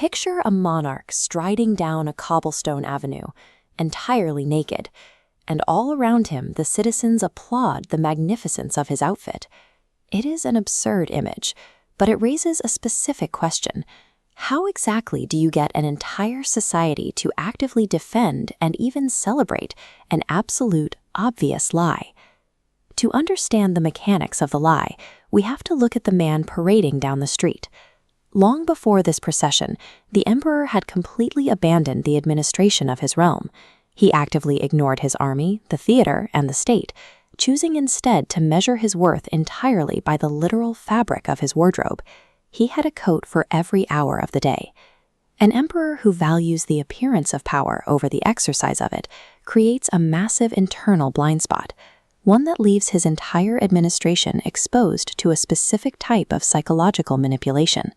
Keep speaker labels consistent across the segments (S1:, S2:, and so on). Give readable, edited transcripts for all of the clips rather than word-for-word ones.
S1: Picture a monarch striding down a cobblestone avenue, entirely naked, and all around him the citizens applaud the magnificence of his outfit. It is an absurd image, but it raises a specific question. How exactly do you get an entire society to actively defend and even celebrate an absolute, obvious lie? To understand the mechanics of the lie, we have to look at the man parading down the street. Long before this procession, the emperor had completely abandoned the administration of his realm. He actively ignored his army, the theater, and the state, choosing instead to measure his worth entirely by the literal fabric of his wardrobe. He had a coat for every hour of the day. An emperor who values the appearance of power over the exercise of it creates a massive internal blind spot, one that leaves his entire administration exposed to a specific type of psychological manipulation.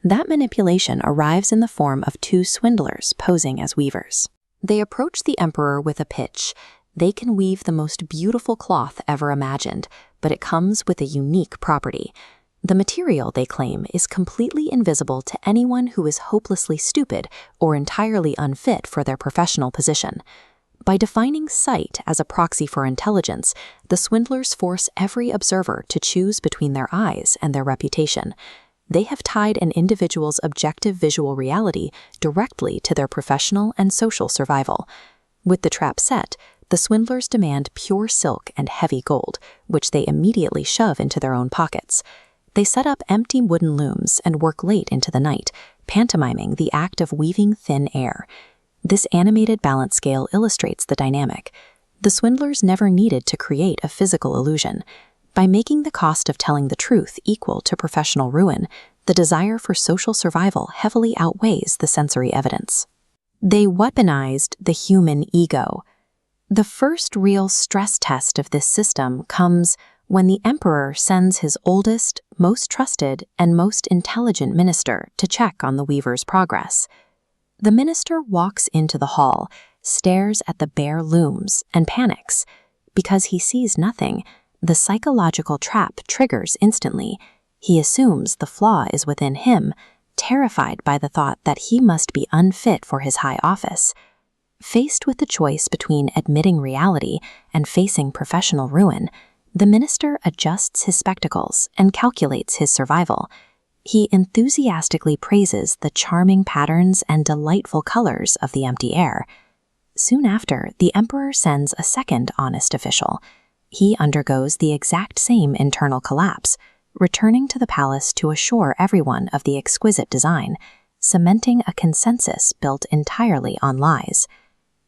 S1: That manipulation arrives in the form of two swindlers posing as weavers. They approach the emperor with a pitch. They can weave the most beautiful cloth ever imagined, but it comes with a unique property. The material, they claim, is completely invisible to anyone who is hopelessly stupid or entirely unfit for their professional position. By defining sight as a proxy for intelligence, the swindlers force every observer to choose between their eyes and their reputation. They have tied an individual's objective visual reality directly to their professional and social survival. With the trap set, the swindlers demand pure silk and heavy gold, which they immediately shove into their own pockets. They set up empty wooden looms and work late into the night, pantomiming the act of weaving thin air. This animated balance scale illustrates the dynamic. The swindlers never needed to create a physical illusion. By making the cost of telling the truth equal to professional ruin, the desire for social survival heavily outweighs the sensory evidence. They weaponized the human ego. The first real stress test of this system comes when the emperor sends his oldest, most trusted, and most intelligent minister to check on the weaver's progress. The minister walks into the hall, stares at the bare looms, and panics. Because he sees nothing, the psychological trap triggers instantly. He assumes the flaw is within him, terrified by the thought that he must be unfit for his high office. Faced with the choice between admitting reality and facing professional ruin, the minister adjusts his spectacles and calculates his survival. He enthusiastically praises the charming patterns and delightful colors of the empty air. Soon after, the emperor sends a second honest official. He undergoes the exact same internal collapse, returning to the palace to assure everyone of the exquisite design, cementing a consensus built entirely on lies.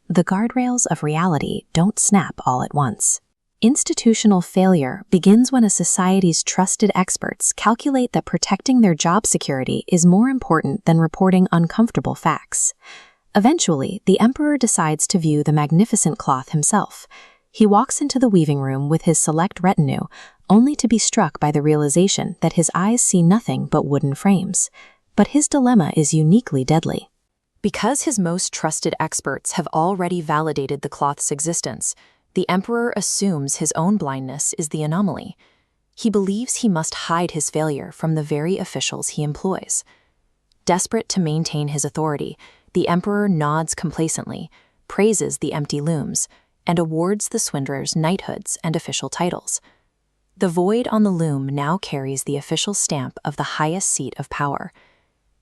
S1: The guardrails of reality don't snap all at once. Institutional failure begins when a society's trusted experts calculate that protecting their job security is more important than reporting uncomfortable facts. Eventually, the emperor decides to view the magnificent cloth himself. He walks into the weaving room with his select retinue, only to be struck by the realization that his eyes see nothing but wooden frames. But his dilemma is uniquely deadly. Because his most trusted experts have already validated the cloth's existence, the emperor assumes his own blindness is the anomaly. He believes he must hide his failure from the very officials he employs. Desperate to maintain his authority, the emperor nods complacently, praises the empty looms, and awards the swindlers knighthoods and official titles. The void on the loom now carries the official stamp of the highest seat of power.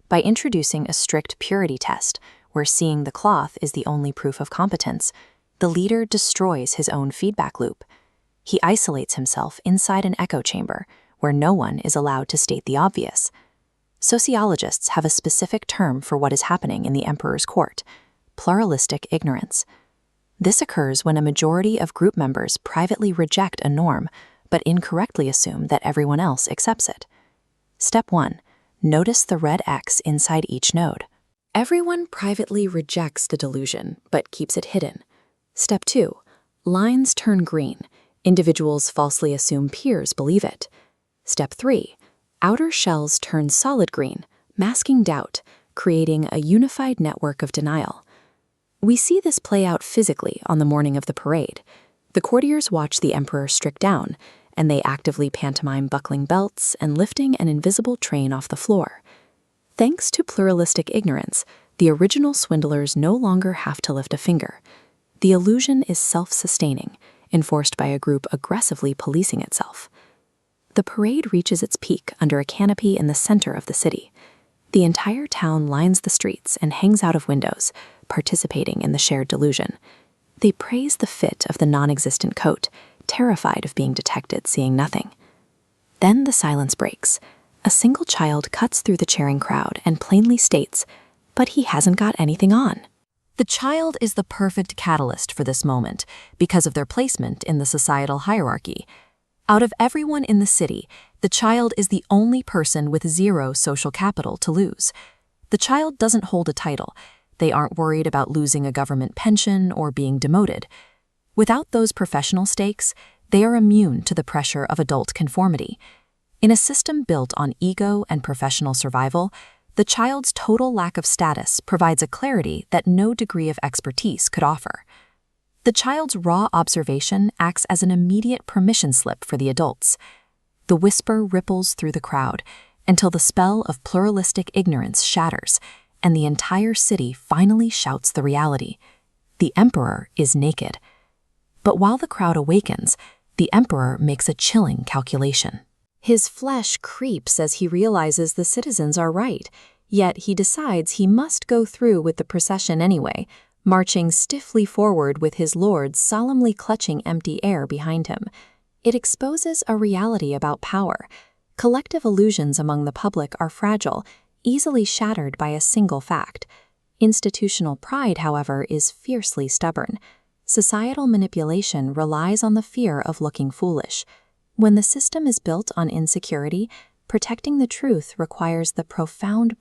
S1: By introducing a strict purity test, where seeing the cloth is the only proof of competence, the leader destroys his own feedback loop. He isolates himself inside an echo chamber, where no one is allowed to state the obvious. Sociologists have a specific term for what is happening in the emperor's court: pluralistic ignorance. This occurs when a majority of group members privately reject a norm, but incorrectly assume that everyone else accepts it. Step 1. Notice the red X inside each node. Everyone privately rejects the delusion, but keeps it hidden. Step 2. Lines turn green. Individuals falsely assume peers believe it. Step 3. Outer shells turn solid green, masking doubt, creating a unified network of denial. We see this play out physically on the morning of the parade. The courtiers watch the emperor stripped down, and they actively pantomime buckling belts and lifting an invisible train off the floor. Thanks to pluralistic ignorance, the original swindlers no longer have to lift a finger. The illusion is self-sustaining, enforced by a group aggressively policing itself. The parade reaches its peak under a canopy in the center of the city. The entire town lines the streets and hangs out of windows, participating in the shared delusion. They praise the fit of the non-existent coat, terrified of being detected seeing nothing. Then the silence breaks. A single child cuts through the cheering crowd and plainly states, "But he hasn't got anything on." The child is the perfect catalyst for this moment because of their placement in the societal hierarchy. Out of everyone in the city, the child is the only person with zero social capital to lose. The child doesn't hold a title. They aren't worried about losing a government pension or being demoted. Without those professional stakes, they are immune to the pressure of adult conformity. In a system built on ego and professional survival, the child's total lack of status provides a clarity that no degree of expertise could offer. The child's raw observation acts as an immediate permission slip for the adults. The whisper ripples through the crowd until the spell of pluralistic ignorance shatters, and the entire city finally shouts the reality. The emperor is naked. But while the crowd awakens, the emperor makes a chilling calculation. His flesh creeps as he realizes the citizens are right, yet he decides he must go through with the procession anyway, marching stiffly forward with his lords solemnly clutching empty air behind him. It exposes a reality about power. Collective illusions among the public are fragile, easily shattered by a single fact. Institutional pride, however, is fiercely stubborn. Societal manipulation relies on the fear of looking foolish. When the system is built on insecurity, protecting the truth requires the profound